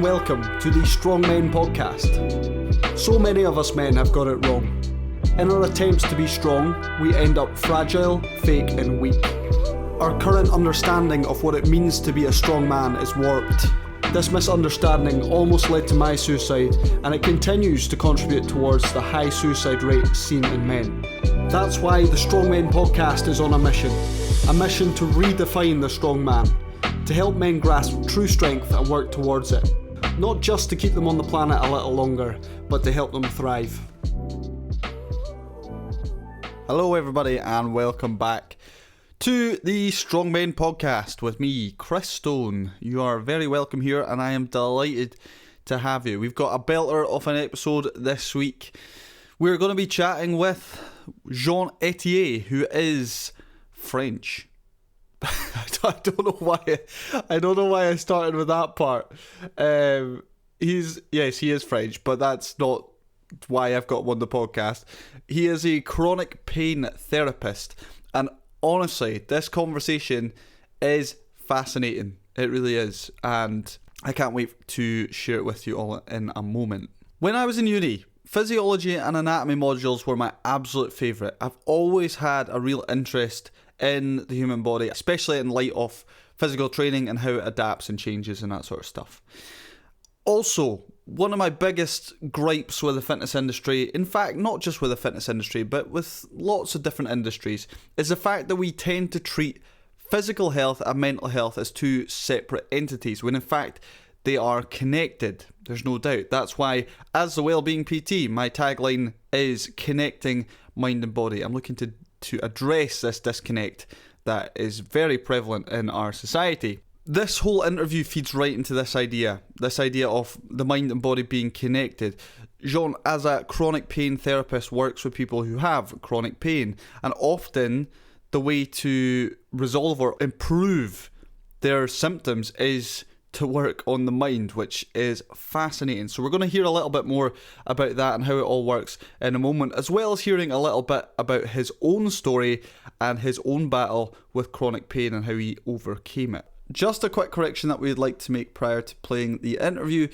welcome to the Strong Men podcast. So many of us men have got it wrong. In our attempts to be strong, we end up fragile, fake and weak. Our current understanding of what it means to be a strong man is warped. This misunderstanding almost led to my suicide, and it continues to contribute towards the high suicide rate seen in men. That's why the Strong Men podcast is on a mission to redefine the strong man, to help men grasp true strength and work towards it. Not just to keep them on the planet a little longer, but to help them thrive. Hello everybody and welcome back to the Strong Men podcast with me, Chris Stone. You are very welcome here and I am delighted to have you. We've got a belter of an episode this week. We're going to be chatting with Jean Itier, who is French. I don't know why I started with that part. He is French, but that's not why I've got him on the podcast. He is a chronic pain therapist, and honestly, this conversation is fascinating. It really is, and I can't wait to share it with you all in a moment. When I was in uni, physiology and anatomy modules were my absolute favourite. I've always had a real interest in the human body, especially in light of physical training and how it adapts and changes and that sort of stuff. Also, one of my biggest gripes with the fitness industry, in fact, not just with the fitness industry, but with lots of different industries, is the fact that we tend to treat physical health and mental health as two separate entities, when in fact they are connected. There's no doubt. That's why, as the Wellbeing PT, my tagline is connecting mind and body. I'm looking to address this disconnect that is very prevalent in our society. This whole interview feeds right into this idea of the mind and body being connected. Jean, as a chronic pain therapist, works with people who have chronic pain, and often the way to resolve or improve their symptoms is to work on the mind, which is fascinating. So we're going to hear a little bit more about that and how it all works in a moment, as well as hearing a little bit about his own story and his own battle with chronic pain and how he overcame it. Just a quick correction that we'd like to make prior to playing the interview.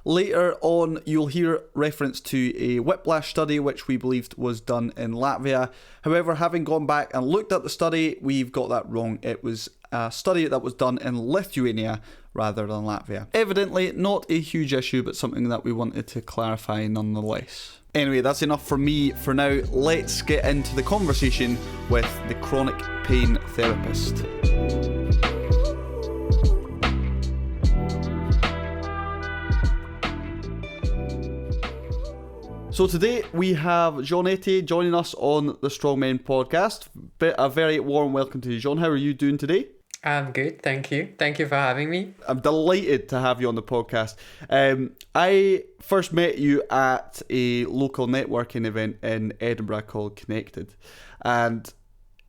Later on, you'll hear reference to a Whiplash study, which we believed was done in Latvia. However, having gone back and looked at the study, we've got that wrong. It was a study that was done in Lithuania rather than Latvia. Evidently, not a huge issue, but something that we wanted to clarify nonetheless. Anyway, that's enough from me for now. Let's get into the conversation with the chronic pain therapist. So today we have Jean Itier joining us on the Strong Men podcast. A very warm welcome to you, Jean. How are you doing today? I'm good, thank you. Thank you for having me. I'm delighted to have you on the podcast. I first met you at a local networking event in Edinburgh called Connected. And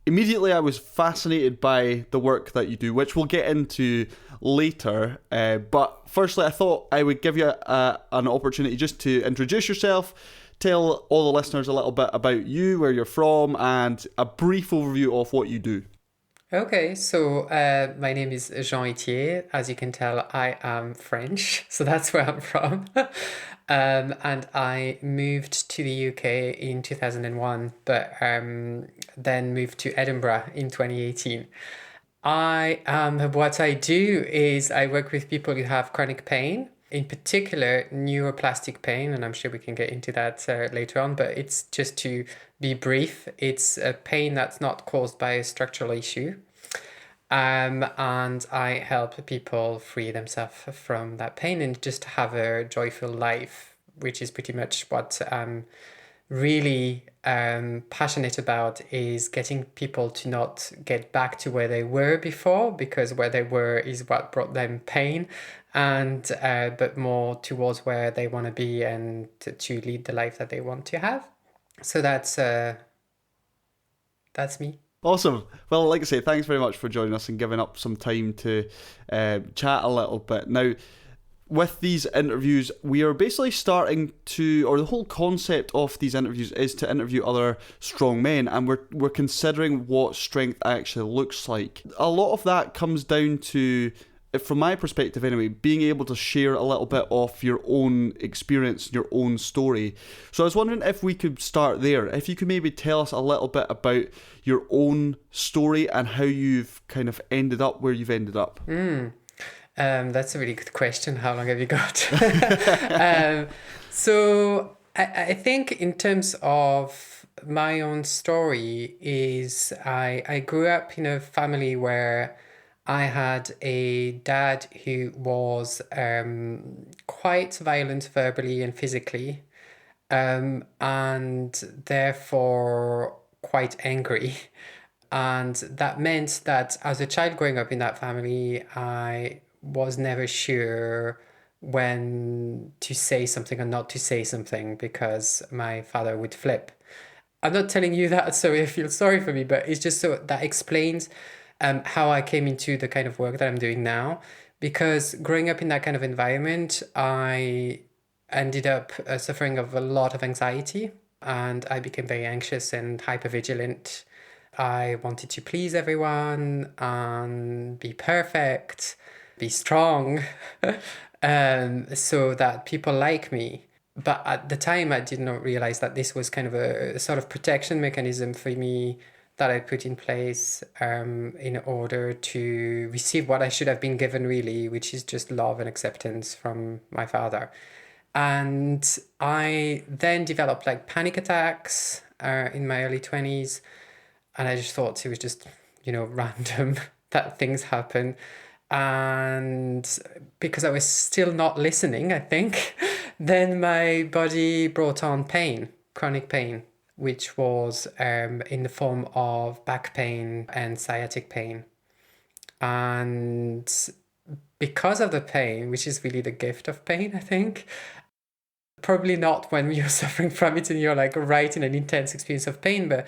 immediately I was fascinated by the work that you do, which we'll get into later. But firstly, I thought I would give you an opportunity just to introduce yourself, tell all the listeners a little bit about you, where you're from, and a brief overview of what you do. Okay, so my name is Jean Itier. As you can tell, I am French, so that's where I'm from. And I moved to the UK in 2001, but then moved to Edinburgh in 2018. What I do is I work with people who have chronic pain, in particular neuroplastic pain, and I'm sure we can get into that later on, but it's just to be brief, it's a pain that's not caused by a structural issue. And I help people free themselves from that pain and just have a joyful life, which is pretty much what I'm really passionate about, is getting people to not get back to where they were before, because where they were is what brought them pain, and but more towards where they want to be and to lead the life that they want to have. So that's me. Awesome. Well, like I say, thanks very much for joining us and giving up some time to chat a little bit. Now, with these interviews, we are basically starting to, or the whole concept of these interviews is to interview other strong men, and we're considering what strength actually looks like. A lot of that comes down to from my perspective anyway, being able to share a little bit of your own experience, your own story. So I was wondering if we could start there. If you could maybe tell us a little bit about your own story and how you've kind of ended up where you've ended up. That's a really good question. How long have you got? So I think in terms of my own story is I grew up in a family where I had a dad who was quite violent verbally and physically, and therefore quite angry. And that meant that as a child growing up in that family, I was never sure when to say something or not to say something because my father would flip. I'm not telling you that so you feel sorry for me, but it's just so that explains how I came into the kind of work that I'm doing now. Because growing up in that kind of environment, I ended up suffering of a lot of anxiety, and I became very anxious and hypervigilant. I wanted to please everyone and be perfect, be strong, so that people like me. But at the time, I did not realize that this was kind of a sort of protection mechanism for me that I put in place in order to receive what I should have been given, really, which is just love and acceptance from my father. And I then developed like panic attacks in my early 20s. And I just thought it was just, random that things happen. And because I was still not listening, I think, then my body brought on pain, chronic pain, which was in the form of back pain and sciatic pain. And because of the pain, which is really the gift of pain, I think, probably not when you're suffering from it and you're like right in an intense experience of pain, but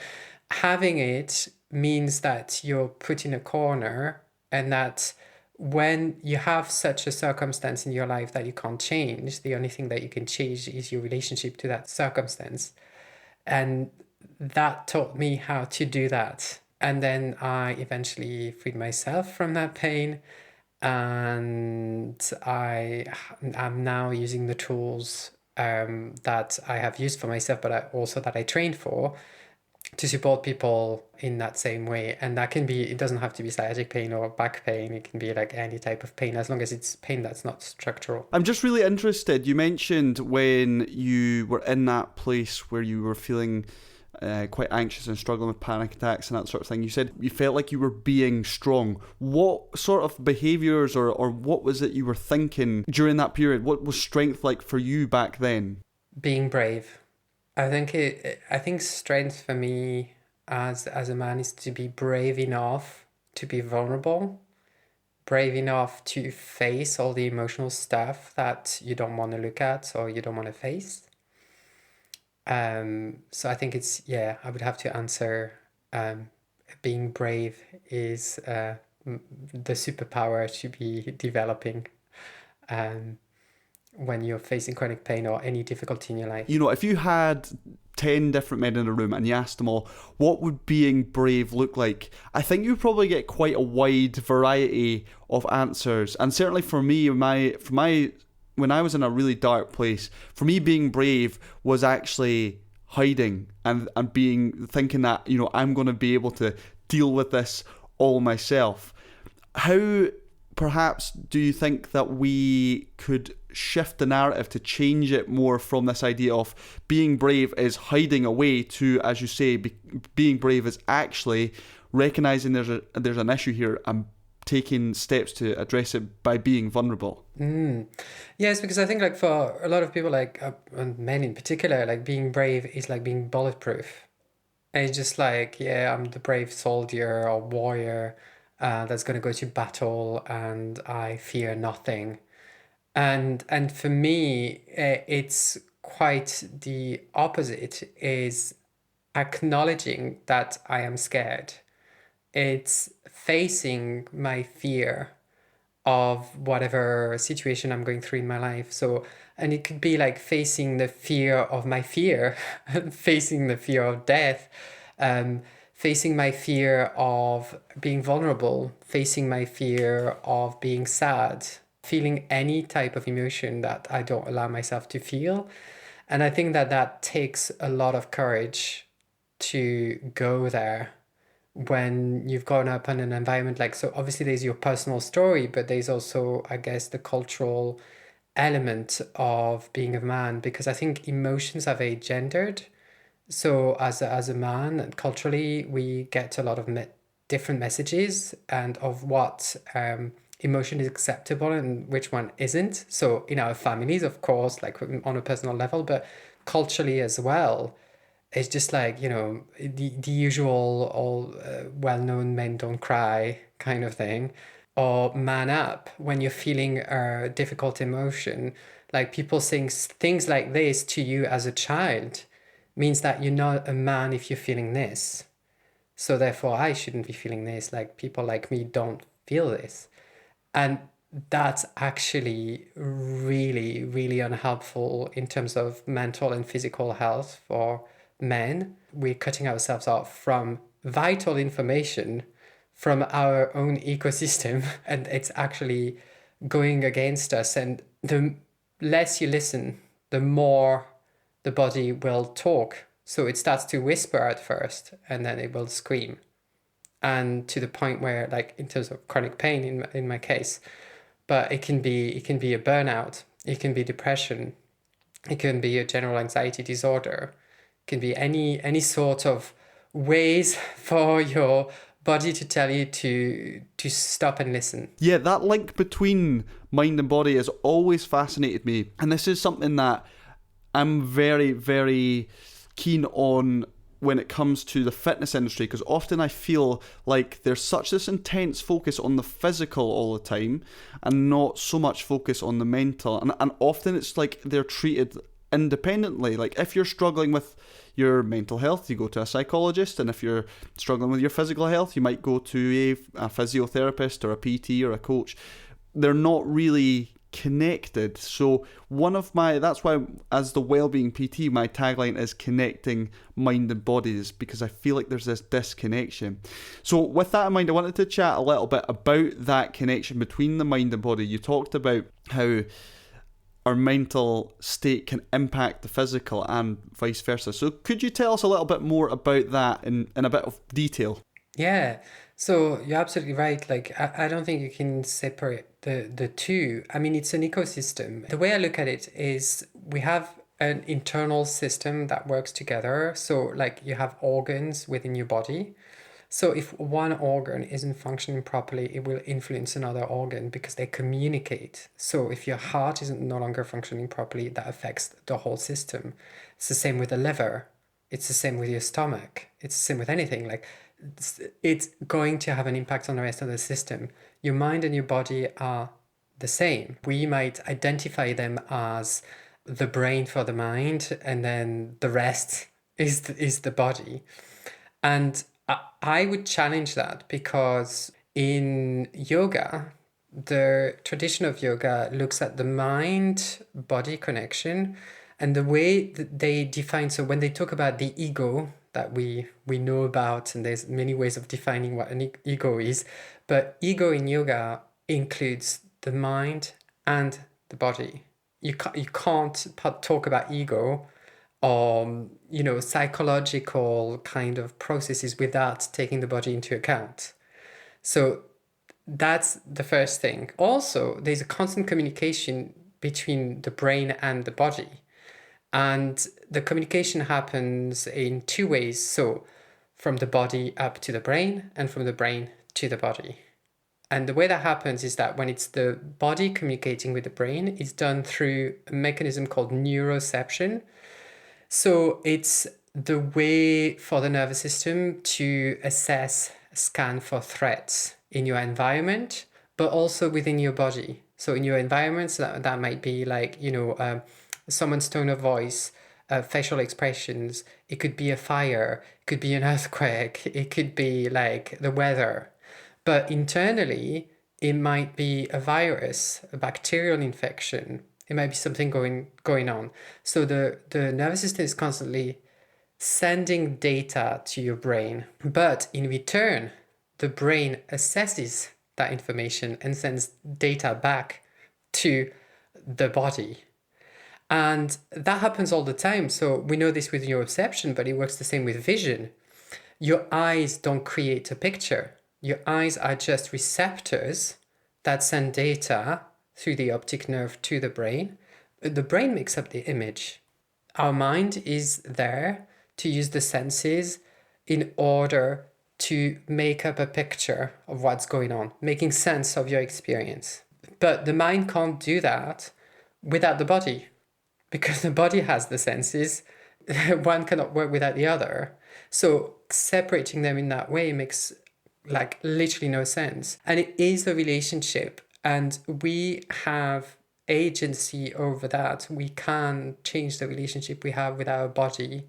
having it means that you're put in a corner, and that when you have such a circumstance in your life that you can't change, the only thing that you can change is your relationship to that circumstance. And that taught me how to do that. And then I eventually freed myself from that pain, and I'm now using the tools that I have used for myself, but also that I trained for, to support people in that same way. And that can be, it doesn't have to be sciatic pain or back pain. It can be like any type of pain, as long as it's pain that's not structural. I'm just really interested. You mentioned when you were in that place where you were feeling quite anxious and struggling with panic attacks and that sort of thing. You said you felt like you were being strong. What sort of behaviours or what was it you were thinking during that period? What was strength like for you back then? Being brave. I think strength for me as a man is to be brave enough to be vulnerable, brave enough to face all the emotional stuff that you don't want to look at or you don't want to face. So I think I would have to answer being brave is the superpower to be developing when you're facing chronic pain or any difficulty in your life. If you had 10 different men in a room and you asked them all, what would being brave look like? I think you probably get quite a wide variety of answers. And certainly for me, when I was in a really dark place, for me being brave was actually hiding and thinking that, I'm going to be able to deal with this all myself. How perhaps do you think that we could shift the narrative to change it more from this idea of being brave is hiding away to, as you say, being brave is actually recognizing there's an issue here and taking steps to address it by being vulnerable? Yes, because I think like for a lot of people, like and men in particular, like being brave is like being bulletproof. And it's just like, I'm the brave soldier or warrior that's going to go to battle and I fear nothing. And for me, it's quite the opposite, is acknowledging that I am scared. It's facing my fear of whatever situation I'm going through in my life. So, and it could be like facing the fear of my fear, facing the fear of death, facing my fear of being vulnerable, facing my fear of being sad, feeling any type of emotion that I don't allow myself to feel. And I think that that takes a lot of courage to go there when you've grown up in an environment like, so obviously there's your personal story, but there's also, I guess, the cultural element of being a man, because I think emotions are very gendered. So as a man, culturally, we get a lot of different messages and of what emotion is acceptable and which one isn't. So in our families, of course, like on a personal level, but culturally as well, it's just like, the usual all well-known men don't cry kind of thing, or man up when you're feeling a difficult emotion. Like people saying things like this to you as a child means that you're not a man if you're feeling this. So therefore, I shouldn't be feeling this. Like people like me don't feel this. And that's actually really, really unhelpful in terms of mental and physical health for men. We're cutting ourselves off from vital information from our own ecosystem, and it's actually going against us. And the less you listen, the more the body will talk. So it starts to whisper at first, and then it will scream. And to the point where, like in terms of chronic pain, in my case, but it can be a burnout, it can be depression, it can be a general anxiety disorder, it can be any sort of ways for your body to tell you to stop and listen. Yeah, that link between mind and body has always fascinated me. And this is something that I'm very, very keen on when it comes to the fitness industry, because often I feel like there's such this intense focus on the physical all the time and not so much focus on the mental. And often it's like they're treated independently. Like if you're struggling with your mental health, you go to a psychologist, and if you're struggling with your physical health, you might go to a physiotherapist or a PT or a coach. They're not really connected. So that's why as the wellbeing PT, my tagline is connecting mind and bodies, because I feel like there's this disconnection. So with that in mind, I wanted to chat a little bit about that connection between the mind and body. You talked about how our mental state can impact the physical and vice versa. So could you tell us a little bit more about that in a bit of detail? Yeah, so you're absolutely right. Like, I don't think you can separate the two. I mean, it's an ecosystem. The way I look at it is we have an internal system that works together. So, like, you have organs within your body. So if one organ isn't functioning properly, it will influence another organ because they communicate. So if your heart isn't no longer functioning properly, that affects the whole system. It's the same with the liver. It's the same with your stomach. It's the same with anything. Like it's going to have an impact on the rest of the system. Your mind and your body are the same. We might identify them as the brain for the mind, and then the rest is the body. And I would challenge that, because in yoga, the tradition of yoga looks at the mind-body connection, and the way that they define, so when they talk about the ego that we know about, and there's many ways of defining what an ego is, but ego in yoga includes the mind and the body. You can't talk about ego or psychological kind of processes without taking the body into account. So that's the first thing. Also, there's a constant communication between the brain and the body. And the communication happens in two ways. So from the body up to the brain, and from the brain to the body. And the way that happens is that when it's the body communicating with the brain, it's done through a mechanism called neuroception. So it's the way for the nervous system to assess, scan for threats in your environment, but also within your body. So in your environments, that might be like, someone's tone of voice, facial expressions. It could be a fire, it could be an earthquake, it could be like the weather. But internally, it might be a virus, a bacterial infection. It might be something going on. So the nervous system is constantly sending data to your brain. But in return, the brain assesses that information and sends data back to the body. And that happens all the time. So we know this with neuroception, but it works the same with vision. Your eyes don't create a picture. Your eyes are just receptors that send data through the optic nerve to the brain. The brain makes up the image. Our mind is there to use the senses in order to make up a picture of what's going on, making sense of your experience. But the mind can't do that without the body, because the body has the senses. One cannot work without the other. So separating them in that way makes like literally no sense. And it is a relationship, and we have agency over that. We can change the relationship we have with our body,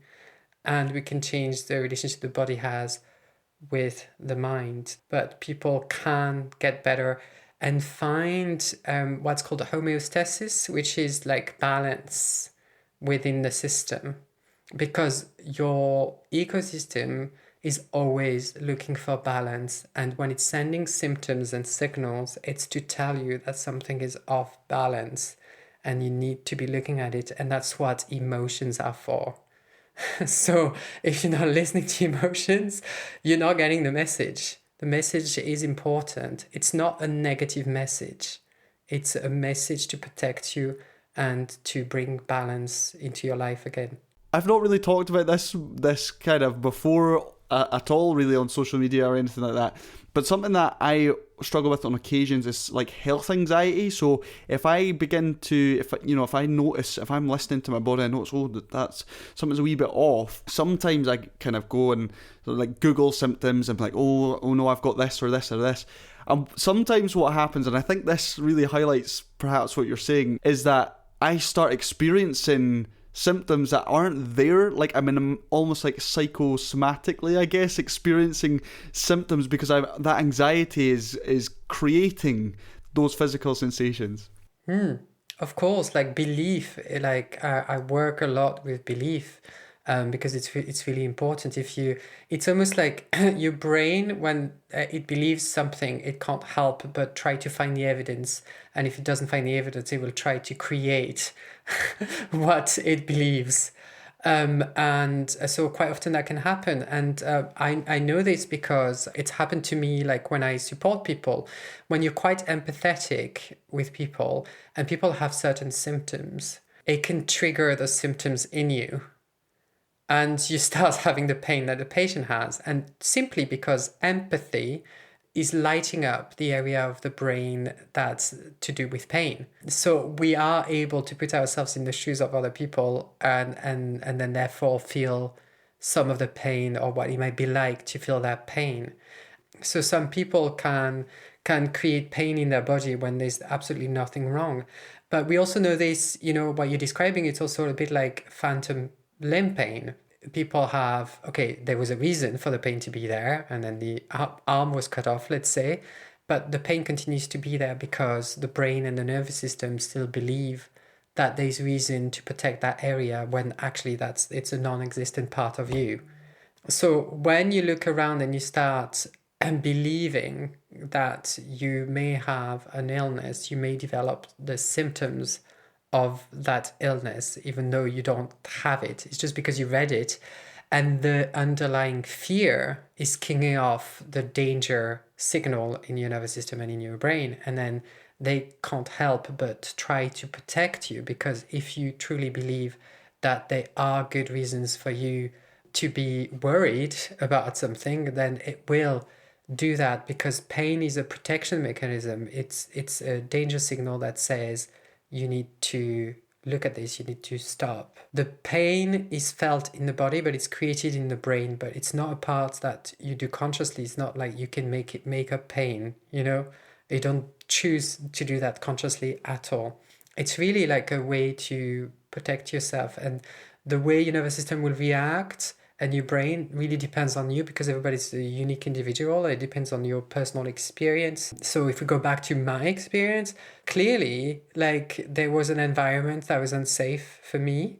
and we can change the relationship the body has with the mind. But people can get better and find what's called homeostasis, which is like balance within the system, because your ecosystem is always looking for balance. And when it's sending symptoms and signals, it's to tell you that something is off balance and you need to be looking at it. And that's what emotions are for. So if you're not listening to emotions, you're not getting the message. The message is important. It's not a negative message. It's a message to protect you and to bring balance into your life again. I've not really talked about this kind of before at all, really, on social media or anything like that. But something that I struggle with on occasions is like health anxiety. So if I begin to, if I notice, if I'm listening to my body, I notice, that's something's a wee bit off. Sometimes I kind of go and like Google symptoms and be like, oh no, I've got this or this or this. And sometimes what happens, and I think this really highlights perhaps what you're saying, is that I start experiencing symptoms that aren't there. Like I'm in almost like psychosomatically, I guess, experiencing symptoms because that anxiety is creating those physical sensations. Of course, like belief, like I work a lot with belief, because it's really important. It's almost like your brain, when it believes something, it can't help but try to find the evidence. And if it doesn't find the evidence, it will try to create what it believes. And so quite often that can happen. And I know this because it's happened to me, like when I support people, when you're quite empathetic with people and people have certain symptoms, it can trigger those symptoms in you. And you start having the pain that the patient has. And simply because empathy is lighting up the area of the brain that's to do with pain. So we are able to put ourselves in the shoes of other people and then therefore feel some of the pain, or what it might be like to feel that pain. So some people can create pain in their body when there's absolutely nothing wrong. But we also know this, what you're describing, it's also a bit like phantom limb pain. People have, there was a reason for the pain to be there, and then the arm was cut off, let's say, but the pain continues to be there because the brain and the nervous system still believe that there's reason to protect that area, when actually it's a non-existent part of you. So when you look around and you start believing that you may have an illness, you may develop the symptoms of that illness, even though you don't have it. It's just because you read it, and the underlying fear is kicking off the danger signal in your nervous system and in your brain. And then they can't help but try to protect you, because if you truly believe that there are good reasons for you to be worried about something, then it will do that, because pain is a protection mechanism. It's a danger signal that says, you need to look at this, you need to stop. The pain is felt in the body, but it's created in the brain, but it's not a part that you do consciously. It's not like you can make up pain, You don't choose to do that consciously at all. It's really like a way to protect yourself, and the way your nervous system will react and your brain really depends on you, because everybody's a unique individual. It depends on your personal experience. So if we go back to my experience, clearly, like there was an environment that was unsafe for me.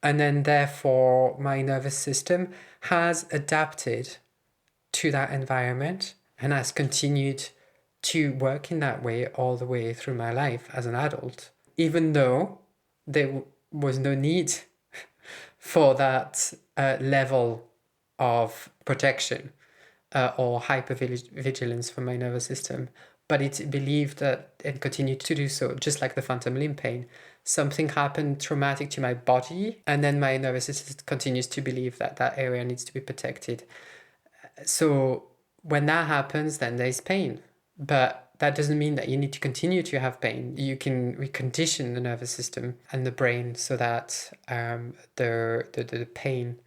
And then therefore my nervous system has adapted to that environment and has continued to work in that way all the way through my life as an adult, even though there was no need for that level of protection or hypervigilance for my nervous system. But it believed that and continued to do so, just like the phantom limb pain. Something happened traumatic to my body, and then my nervous system continues to believe that that area needs to be protected. So when that happens, then there's pain. But that doesn't mean that you need to continue to have pain. You can recondition the nervous system and the brain so that the pain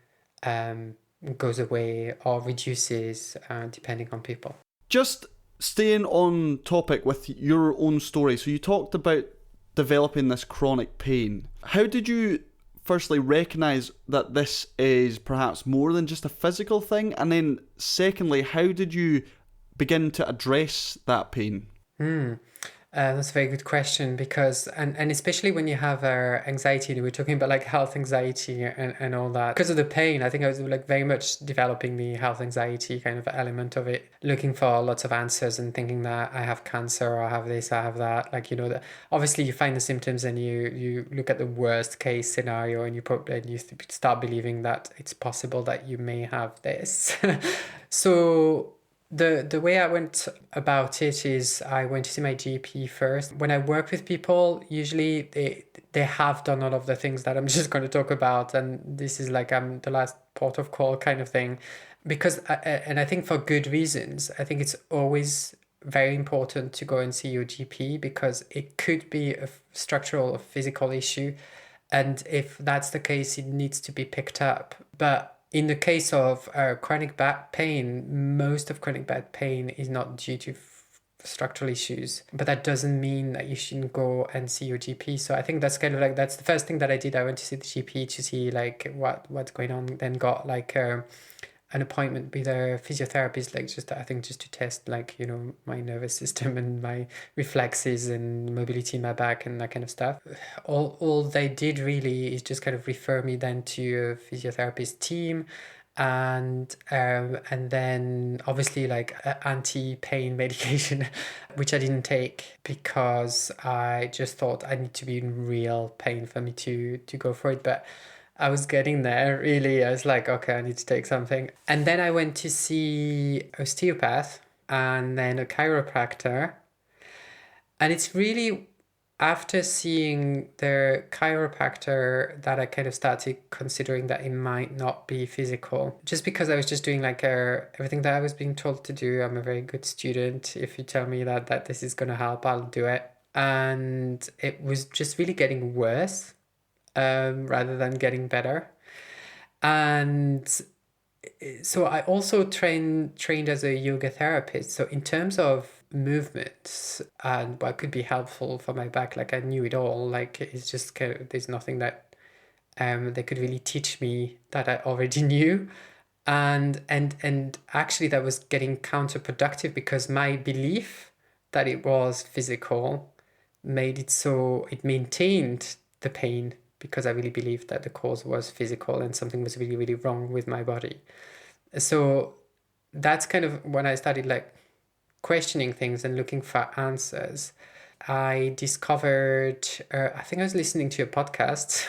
goes away or reduces depending on people. Just staying on topic with your own story. So you talked about developing this chronic pain. How did you firstly recognise that this is perhaps more than just a physical thing? And then secondly, how did you begin to address that pain? That's a very good question because, and especially when you have anxiety, we're talking about like health anxiety and all that. Because of the pain, I think I was like very much developing the health anxiety kind of element of it, looking for lots of answers and thinking that I have cancer or I have this, I have that. Like, you know, obviously you find the symptoms and you look at the worst case scenario and you start believing that it's possible that you may have this. So the way I went about it is I went to see my GP first. When I work with people, usually they have done all of the things that I'm just going to talk about, and this is like I'm the last port of call kind of thing, because I think for good reasons. I think it's always very important to go and see your GP because it could be a structural or physical issue, and if that's the case, it needs to be picked up. But in the case of chronic back pain, most of chronic back pain is not due to structural issues, but that doesn't mean that you shouldn't go and see your GP. So I think that's kind of like, that's the first thing that I did. I went to see the GP to see like what's going on, then got like an appointment with a physiotherapist, like just I think just to test like, you know, my nervous system and my reflexes and mobility in my back and that kind of stuff. All they did really is just kind of refer me then to a physiotherapist team, and then obviously like anti-pain medication, which I didn't take because I just thought I need to be in real pain for me to go for it. But I was getting there, really. I was like, okay, I need to take something. And then I went to see osteopath and then a chiropractor. And it's really after seeing the chiropractor that I kind of started considering that it might not be physical. Just because I was just doing like everything that I was being told to do. I'm a very good student. If you tell me that this is going to help, I'll do it. And it was just really getting worse. Rather than getting better. And so I also trained as a yoga therapist. So in terms of movements and what could be helpful for my back, like I knew it all. Like it's just kind of, there's nothing that they could really teach me that I already knew. And actually that was getting counterproductive because my belief that it was physical made it so it maintained the pain, because I really believed that the cause was physical and something was really, really wrong with my body. So that's kind of when I started like questioning things and looking for answers. I discovered, I think I was listening to a podcast.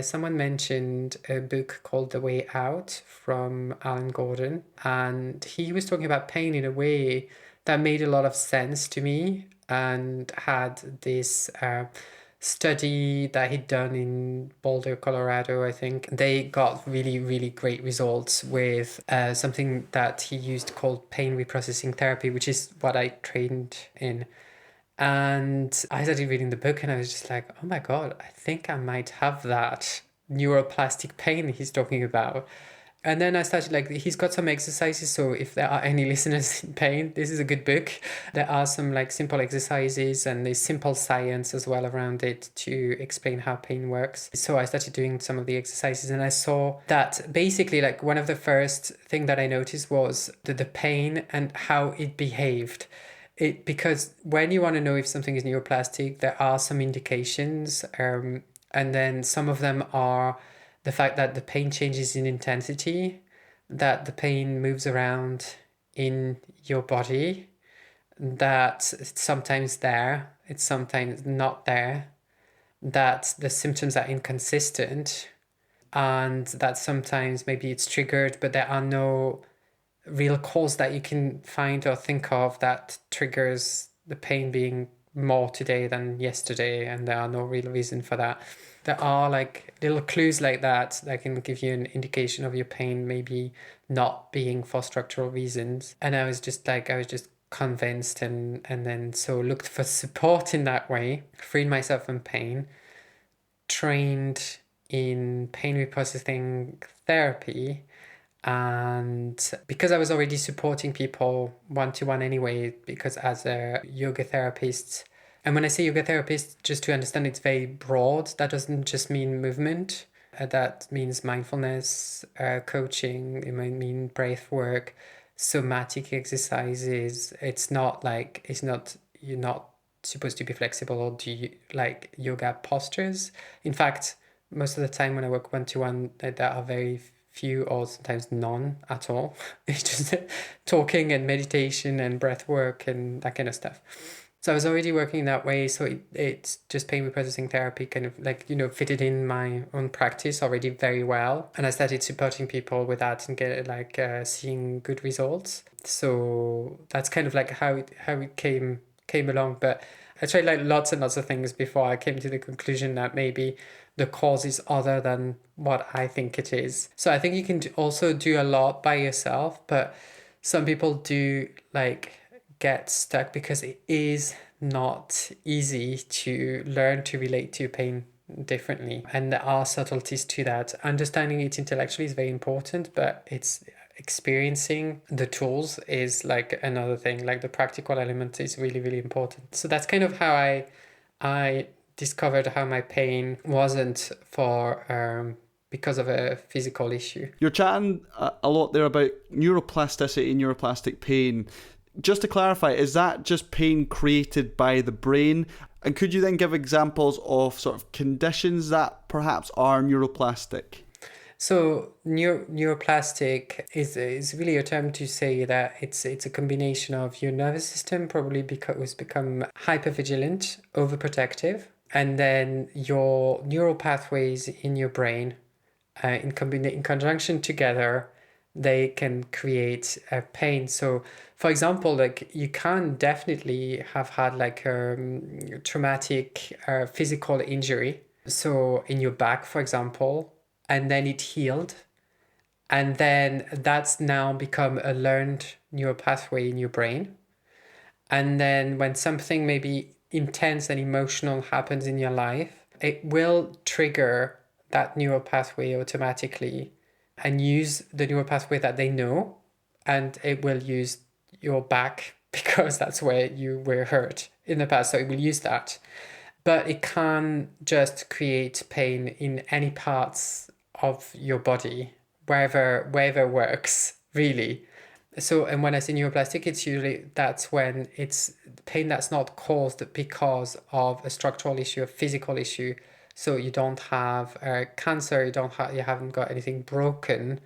Someone mentioned a book called The Way Out from Alan Gordon. And he was talking about pain in a way that made a lot of sense to me, and had this study that he'd done in Boulder, Colorado, I think. They got really, really great results with something that he used called pain reprocessing therapy, which is what I trained in. And I started reading the book and I was just like, oh my God, I think I might have that neuroplastic pain he's talking about. And then I started like, he's got some exercises. So if there are any listeners in pain, this is a good book. There are some like simple exercises and there's simple science as well around it to explain how pain works. So I started doing some of the exercises and I saw that basically like one of the first thing that I noticed was the pain and how it behaved. Because when you want to know if something is neuroplastic, there are some indications. And then some of them are the fact that the pain changes in intensity, that the pain moves around in your body, that it's sometimes there, it's sometimes not there, that the symptoms are inconsistent, and that sometimes maybe it's triggered, but there are no real cause that you can find or think of that triggers the pain being more today than yesterday, and there are no real reason for that. There are like little clues like that can give you an indication of your pain maybe not being for structural reasons. And I was just convinced, and then so looked for support in that way, freed myself from pain, trained in pain reprocessing therapy. And because I was already supporting people one-to-one anyway, because as a yoga therapist, and when I say yoga therapist, just to understand, it's very broad. That doesn't just mean movement. That means mindfulness, coaching. It might mean breath work, somatic exercises. You're not supposed to be flexible or do like yoga postures. In fact, most of the time when I work one-to-one, there are very few or sometimes none at all. It's just talking and meditation and breath work and that kind of stuff. So I was already working that way. So it's just pain reprocessing therapy kind of fitted in my own practice already very well. And I started supporting people with that and get seeing good results. So that's kind of like how it came along. But I tried like lots and lots of things before I came to the conclusion that maybe the cause is other than what I think it is. So I think you can also do a lot by yourself, but some people do get stuck because it is not easy to learn to relate to pain differently. And there are subtleties to that. Understanding it intellectually is very important, but it's experiencing the tools is like another thing. Like the practical element is really, really important. So that's kind of how I discovered how my pain wasn't for because of a physical issue. You're chatting a lot there about neuroplasticity and neuroplastic pain. Just to clarify, is that just pain created by the brain? And could you then give examples of sort of conditions that perhaps are neuroplastic? So neuroplastic is really a term to say that it's a combination of your nervous system probably because become hypervigilant, overprotective, and then your neural pathways in your brain in conjunction together, they can create pain. So for example, like you can definitely have had like a traumatic physical injury. So in your back, for example, and then it healed. And then that's now become a learned neural pathway in your brain. And then when something maybe intense and emotional happens in your life, it will trigger that neural pathway automatically and use the neural pathway that they know, and it will use your back because that's where you were hurt in the past, so it will use that. But it can just create pain in any parts of your body, wherever works, really. So, and when I say neuroplastic, it's usually that's when it's pain that's not caused because of a structural issue, a physical issue. So you don't have cancer, you haven't got anything broken,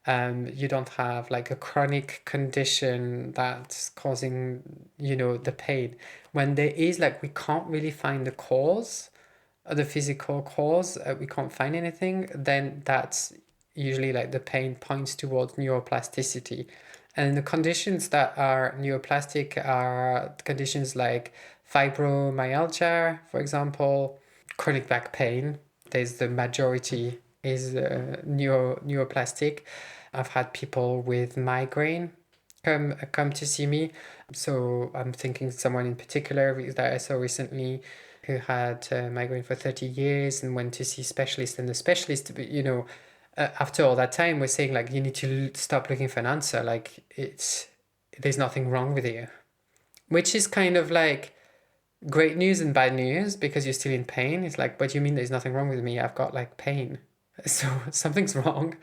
you don't have like a chronic condition that's causing, the pain. When there is we can't really find the cause, the physical cause, we can't find anything, then that's usually the pain points towards neuroplasticity. And the conditions that are neuroplastic are conditions like fibromyalgia, for example, chronic back pain. There's the majority is neuroplastic. I've had people with migraine come to see me. So I'm thinking someone in particular that I saw recently who had migraine for 30 years and went to see specialists, and the specialist, after all that time was saying you need to stop looking for an answer. There's nothing wrong with you, which is kind of great news and bad news because you're still in pain. It's but you mean there's nothing wrong with me? I've got pain. So something's wrong.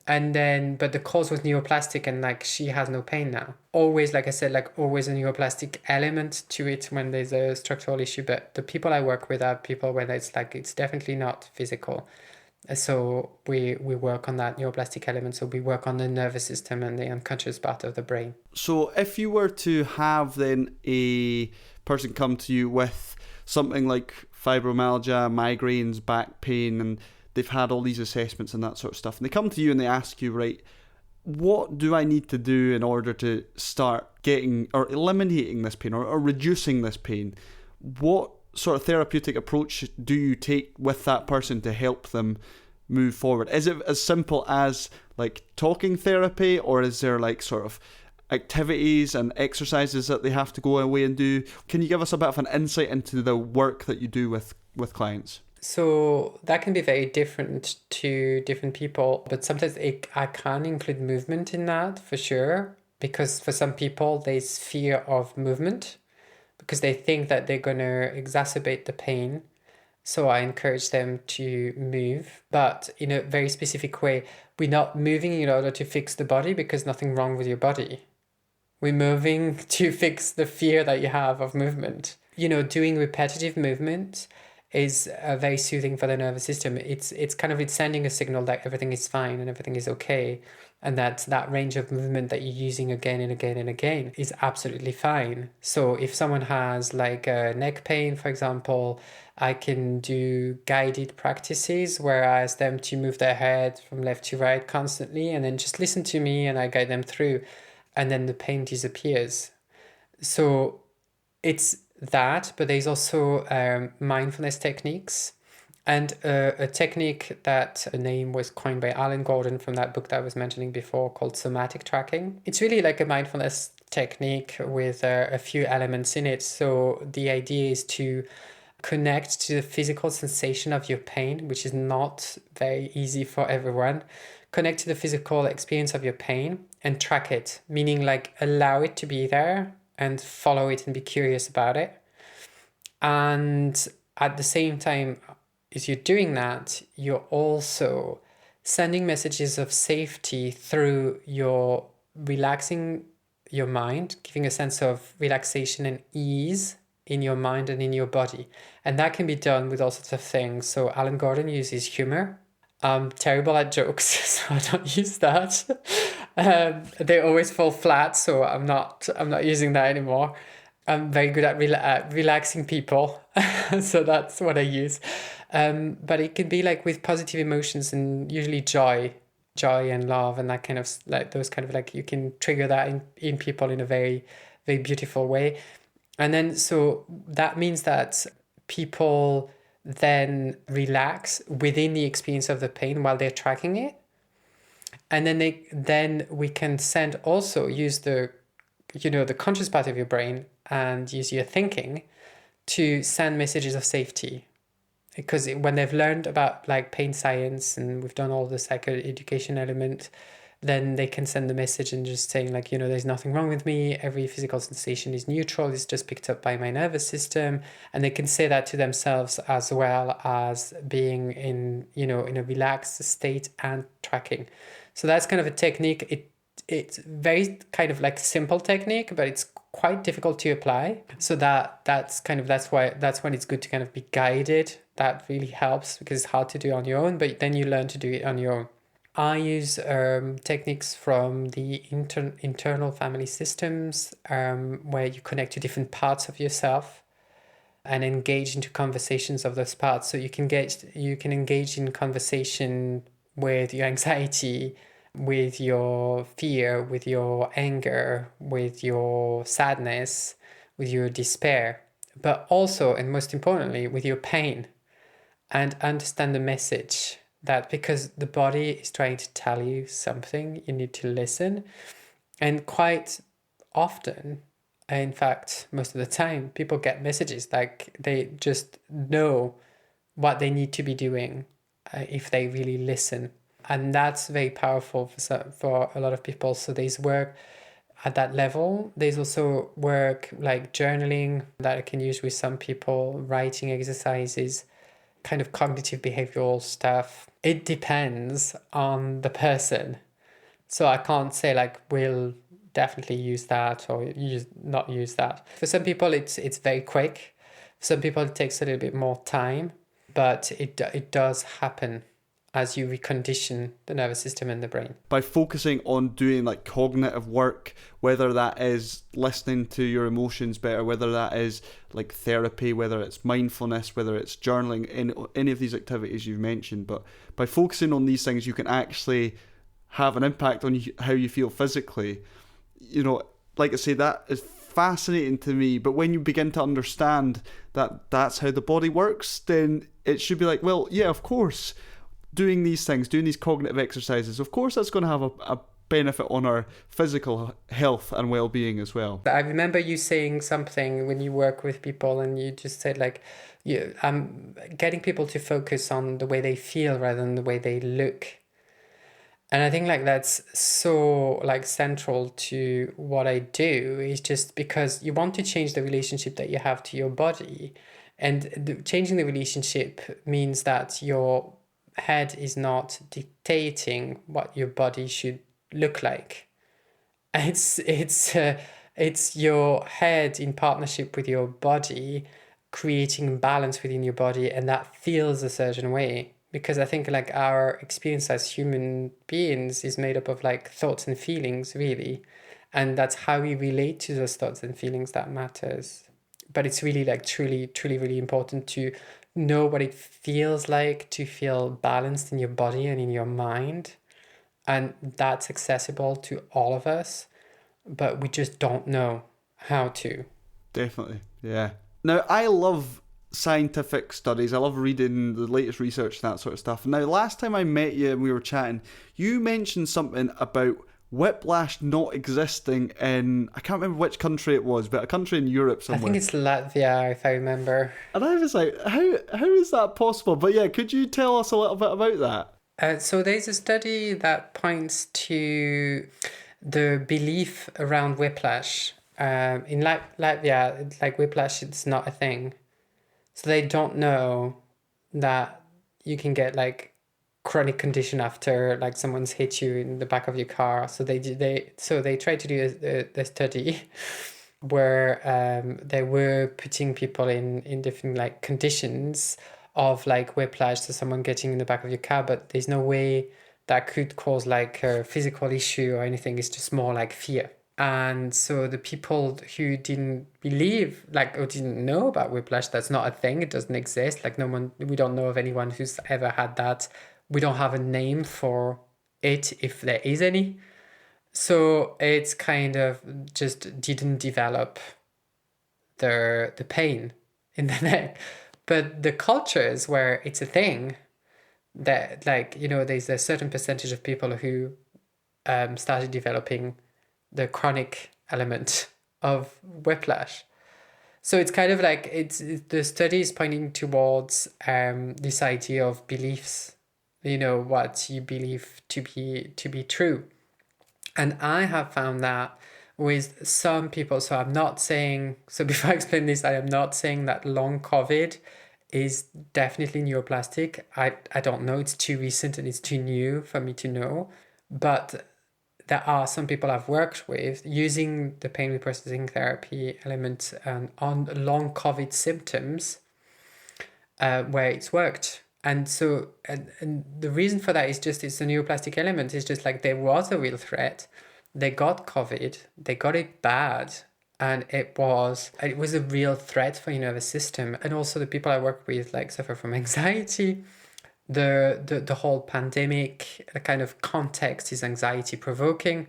And then, but the cause was neuroplastic, and like she has no pain now. Always, like I said, like always a neuroplastic element to it when there's a structural issue. But the people I work with are people where it's like, it's definitely not physical. So we work on that neuroplastic element. So we work on the nervous system and the unconscious part of the brain. So if you were to have then a person come to you with something like fibromyalgia, migraines, back pain, and they've had all these assessments and that sort of stuff, and they come to you and they ask you, right, what do I need to do in order to start getting or eliminating this pain or reducing this pain? What sort of therapeutic approach do you take with that person to help them move forward? Is it as simple as like talking therapy, or is there like sort of activities and exercises that they have to go away and do? Can you give us a bit of an insight into the work that you do with clients? So that can be very different to different people, but sometimes I can include movement in that for sure, because for some people there's fear of movement because they think that they're going to exacerbate the pain. So I encourage them to move, but in a very specific way. We're not moving in order to fix the body because nothing wrong with your body. We're moving to fix the fear that you have of movement. Doing repetitive movement is very soothing for the nervous system. It's sending a signal that everything is fine and everything is okay, and that range of movement that you're using again and again and again is absolutely fine. So if someone has like a neck pain, for example, I can do guided practices where I ask them to move their head from left to right constantly and then just listen to me and I guide them through, and then the pain disappears. So it's that, but there's also mindfulness techniques, and a technique that a name was coined by Alan Gordon from that book that I was mentioning before called somatic tracking. It's really like a mindfulness technique with a few elements in it. So the idea is to connect to the physical sensation of your pain, which is not very easy for everyone. Connect to the physical experience of your pain and track it, meaning like allow it to be there and follow it and be curious about it. And at the same time, as you're doing that, you're also sending messages of safety through your relaxing your mind, giving a sense of relaxation and ease in your mind and in your body. And that can be done with all sorts of things. So Alan Gordon uses humor. I'm terrible at jokes, so I don't use that. They always fall flat, so I'm not using that anymore. I'm very good at relaxing people, so that's what I use. But it can be like with positive emotions and usually joy and love and that kind of like those kind of like you can trigger that in people in a very, very beautiful way. And then so that means that people then relax within the experience of the pain while they're tracking it. And then we can use the conscious part of your brain and use your thinking to send messages of safety. Because when they've learned about like pain science and we've done all the psychoeducation element, then they can send the message and just saying like, there's nothing wrong with me. Every physical sensation is neutral. It's just picked up by my nervous system. And they can say that to themselves as well as being in a relaxed state and tracking. So that's kind of a technique. It's very kind of like simple technique, but it's quite difficult to apply. So that's when it's good to kind of be guided. That really helps because it's hard to do on your own, but then you learn to do it on your own. I use techniques from the internal family systems where you connect to different parts of yourself and engage into conversations of those parts. So you can engage in conversation with your anxiety, with your fear, with your anger, with your sadness, with your despair, but also, and most importantly, with your pain, and understand the message that because the body is trying to tell you something, you need to listen. And quite often, in fact, most of the time, people get messages like they just know what they need to be doing if they really listen. And that's very powerful for a lot of people. So there's work at that level. There's also work like journaling that I can use with some people, writing exercises kind of cognitive behavioral stuff, it depends on the person. So I can't say like we'll definitely use that or not use that. For some people, it's very quick. For some people, it takes a little bit more time, but it does happen as you recondition the nervous system and the brain. By focusing on doing like cognitive work, whether that is listening to your emotions better, whether that is like therapy, whether it's mindfulness, whether it's journaling, any of these activities you've mentioned, but by focusing on these things, you can actually have an impact on how you feel physically. You know, like I say, that is fascinating to me, but when you begin to understand that that's how the body works, then it should be like, well, yeah, of course, doing these things, doing these cognitive exercises, of course that's going to have a benefit on our physical health and well-being as well. I remember you saying something when you work with people, and you just said like, I'm getting people to focus on the way they feel rather than the way they look. And I think like that's so like central to what I do, is just because you want to change the relationship that you have to your body. And changing the relationship means that your head is not dictating what your body should look like. It's your head in partnership with your body, creating balance within your body, and that feels a certain way. Because I think like our experience as human beings is made up of like thoughts and feelings, really. And that's how we relate to those thoughts and feelings that matters. But it's really like truly really important to know what it feels like to feel balanced in your body and in your mind. And that's accessible to all of us, but we just don't know how to. Definitely, yeah. Now, I love scientific studies. I love reading the latest research and that sort of stuff. Now, last time I met you and we were chatting, you mentioned something about whiplash not existing in, I can't remember which country it was, but a country in Europe somewhere. I think it's Latvia, if I remember. And I was like, how is that possible? But yeah, could you tell us a little bit about that? So there's a study that points to the belief around whiplash. In Latvia, like whiplash, it's not a thing. So they don't know that you can get like chronic condition after like someone's hit you in the back of your car. So they tried to do a study where they were putting people in different like conditions of like whiplash, so someone getting in the back of your car, but there's no way that could cause like a physical issue or anything. It's just more like fear. And so the people who didn't believe, like, or didn't know about whiplash, that's not a thing, it doesn't exist, like we don't know of anyone who's ever had that. We don't have a name for it, if there is any. So it's kind of just didn't develop the pain in the neck. But the cultures where it's a thing, that like, you know, there's a certain percentage of people who started developing the chronic element of whiplash. So it's kind of like the study is pointing towards this idea of beliefs, you know, what you believe to be true. And I have found that with some people, so I'm not saying, so before I explain this, I am not saying that long COVID is definitely neuroplastic. I don't know, it's too recent and it's too new for me to know. But there are some people I've worked with using the pain reprocessing therapy element on long COVID symptoms where it's worked. And so, and the reason for that is just, it's a neuroplastic element. It's just like there was a real threat. They got COVID, they got it bad, and it was a real threat for your nervous system. And also the people I work with like suffer from anxiety. The whole pandemic, the kind of context is anxiety provoking.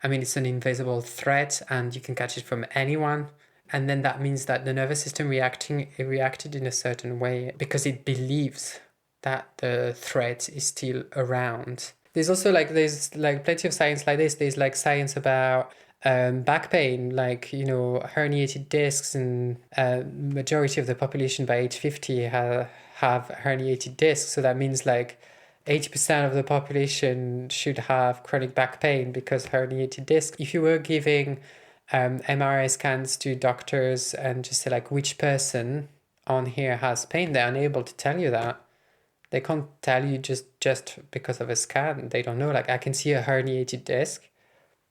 I mean, it's an invisible threat and you can catch it from anyone. And then that means that the nervous system reacted in a certain way because it believes that the threat is still around. There's also there's plenty of science like this. There's like science about back pain, like, you know, herniated discs, and majority of the population by age 50 have herniated discs. So that means like 80% of the population should have chronic back pain because herniated disc. If you were giving MRI scans to doctors and just say like which person on here has pain, they're unable to tell you that. They can't tell you just because of a scan. They don't know. Like, I can see a herniated disc.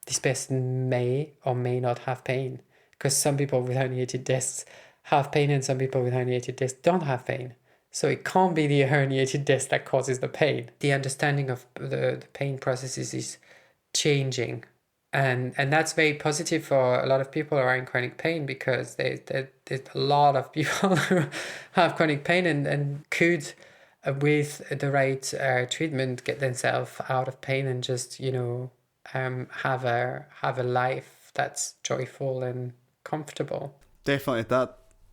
This person may or may not have pain, because some people with herniated discs have pain and some people with herniated discs don't have pain. So it can't be the herniated disc that causes the pain. The understanding of the pain processes is changing. And that's very positive for a lot of people who are in chronic pain, because there's a lot of people who have chronic pain and could, with the right treatment, get themselves out of pain and just, have a life that's joyful and comfortable. Definitely,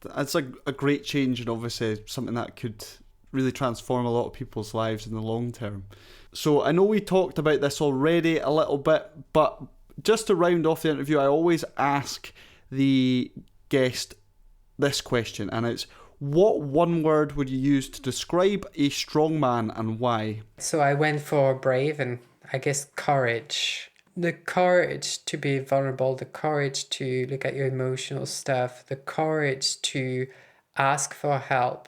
that's a great change, and obviously something that could really transform a lot of people's lives in the long term. So I know we talked about this already a little bit, but just to round off the interview, I always ask the guest this question, and it's, what one word would you use to describe a strong man and why? So I went for brave and I guess courage. The courage to be vulnerable, the courage to look at your emotional stuff, the courage to ask for help,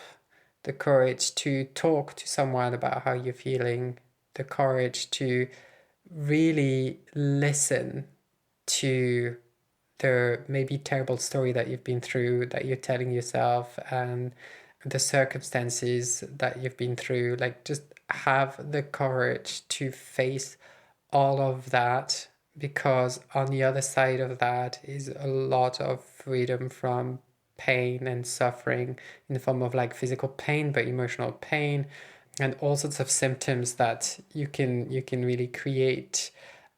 the courage to talk to someone about how you're feeling, the courage to really listen to the maybe terrible story that you've been through, that you're telling yourself, and the circumstances that you've been through. Like, just have the courage to face all of that, because on the other side of that is a lot of freedom from pain and suffering, in the form of like physical pain, but emotional pain, and all sorts of symptoms that you can really create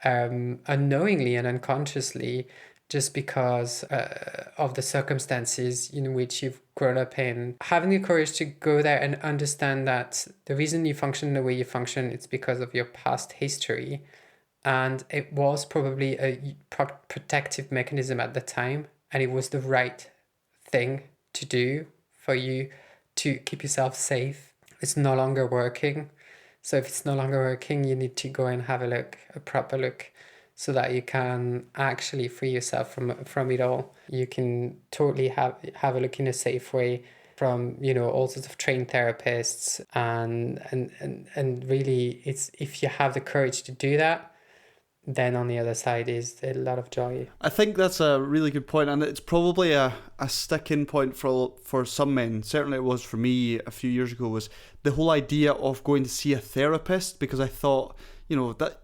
unknowingly and unconsciously, just because of the circumstances in which you've grown up in. Having the courage to go there and understand that the reason you function the way you function, it's because of your past history, and it was probably a protective mechanism at the time, and it was the right thing to do for you to keep yourself safe. It's no longer working. So if it's no longer working, you need to go and have a look, a proper look, so that you can actually free yourself from it all. You can totally have a look in a safe way from, all sorts of trained therapists, and really, it's, if you have the courage to do that, then on the other side is a lot of joy. I think that's a really good point, and it's probably a sticking point for some men. Certainly it was for me a few years ago, was the whole idea of going to see a therapist, because I thought,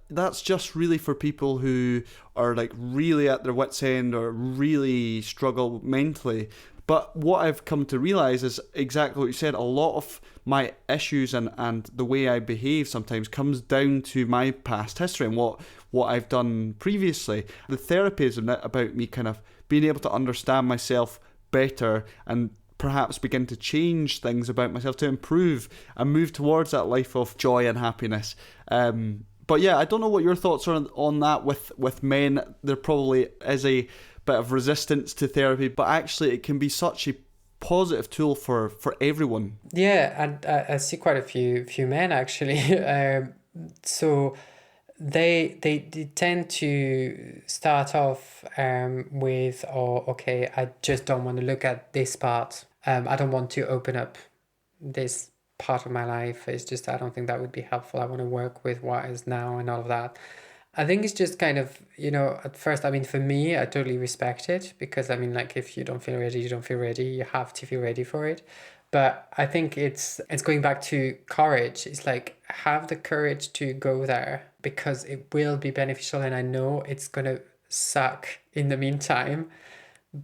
that's just really for people who are like really at their wits' end or really struggle mentally. But what I've come to realise is exactly what you said. A lot of my issues and the way I behave sometimes comes down to my past history and what I've done previously. The therapy is about me kind of being able to understand myself better and perhaps begin to change things about myself to improve and move towards that life of joy and happiness. But yeah, I don't know what your thoughts are on that with men. There probably is a bit of resistance to therapy, but actually it can be such a positive tool for everyone. Yeah, and I see quite a few men actually. So they tend to start off with, oh, okay, I just don't want to look at this part. I don't want to open up this part of my life. It's just, I don't think that would be helpful. I want to work with what is now and all of that. I think it's just kind of, at first, I mean, for me, I totally respect it, because I mean, like, if you don't feel ready, you don't feel ready. You have to feel ready for it. But I think it's going back to courage. It's like, have the courage to go there, because it will be beneficial, and I know it's going to suck in the meantime,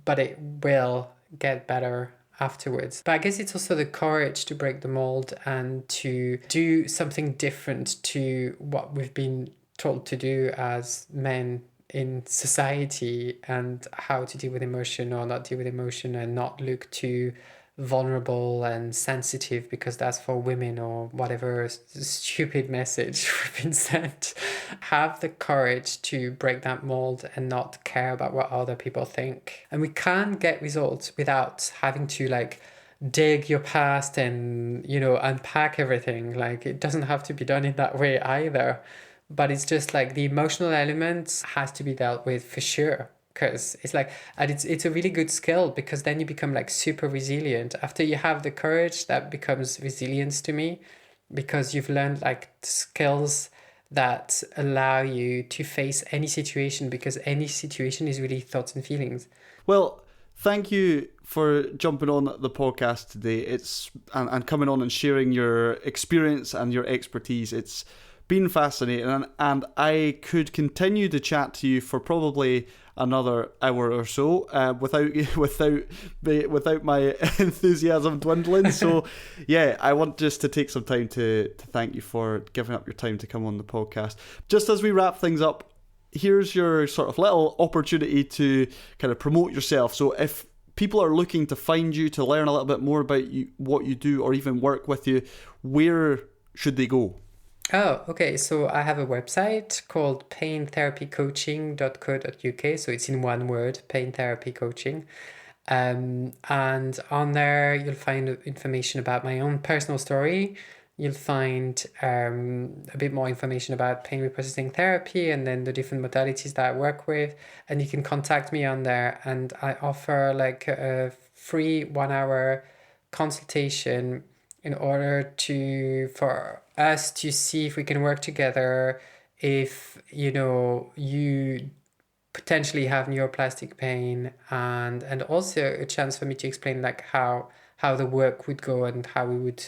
but it will get better afterwards. But I guess it's also the courage to break the mold and to do something different to what we've been told to do as men in society, and how to deal with emotion or not deal with emotion, and not look too vulnerable and sensitive because that's for women, or whatever stupid message we've been sent. Have the courage to break that mold and not care about what other people think. And we can get results without having to like dig your past and, unpack everything. Like, it doesn't have to be done in that way either. But it's just like the emotional element has to be dealt with for sure, because it's like, and it's a really good skill, because then you become like super resilient. After you have the courage, that becomes resilience to me, because you've learned like skills that allow you to face any situation, because any situation is really thoughts and feelings. Well, thank you for jumping on the podcast today. And coming on and sharing your experience and your expertise. It's been fascinating, and I could continue to chat to you for probably another hour or so without my enthusiasm dwindling. So yeah, I want just to take some time to thank you for giving up your time to come on the podcast. Just as we wrap things up, here's your sort of little opportunity to kind of promote yourself. So if people are looking to find you, to learn a little bit more about you, what you do, or even work with you, where should they go? Oh, okay. So I have a website called paintherapycoaching.co.uk. So it's in one word, pain therapy coaching. And on there, you'll find information about my own personal story. You'll find a bit more information about pain reprocessing therapy, and then the different modalities that I work with. And you can contact me on there. And I offer like a free 1 hour consultation in order for us to see if we can work together, if you potentially have neuroplastic pain, and also a chance for me to explain like how the work would go and how we would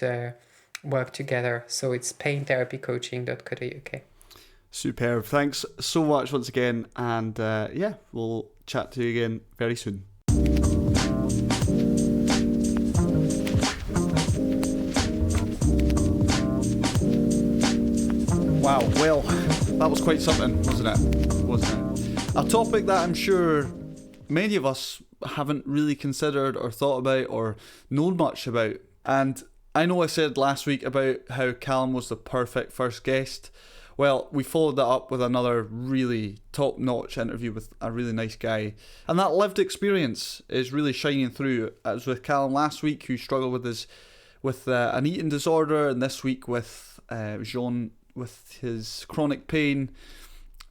work together. So it's paintherapycoaching.co.uk. Superb. Thanks so much once again, and yeah, we'll chat to you again very soon. Wow, well, that was quite something, wasn't it? A topic that I'm sure many of us haven't really considered or thought about or known much about. And I know I said last week about how Callum was the perfect first guest. Well, we followed that up with another really top-notch interview with a really nice guy. And that lived experience is really shining through. It was with Callum last week, who struggled with an eating disorder, and this week with Jean with his chronic pain.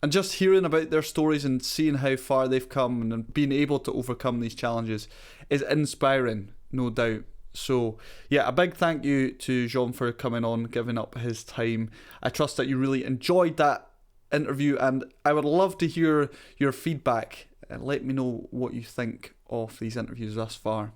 And just hearing about their stories and seeing how far they've come and being able to overcome these challenges is inspiring, no doubt. So yeah, a big thank you to Jean for coming on, giving up his time. I trust that you really enjoyed that interview, and I would love to hear your feedback and let me know what you think of these interviews thus far.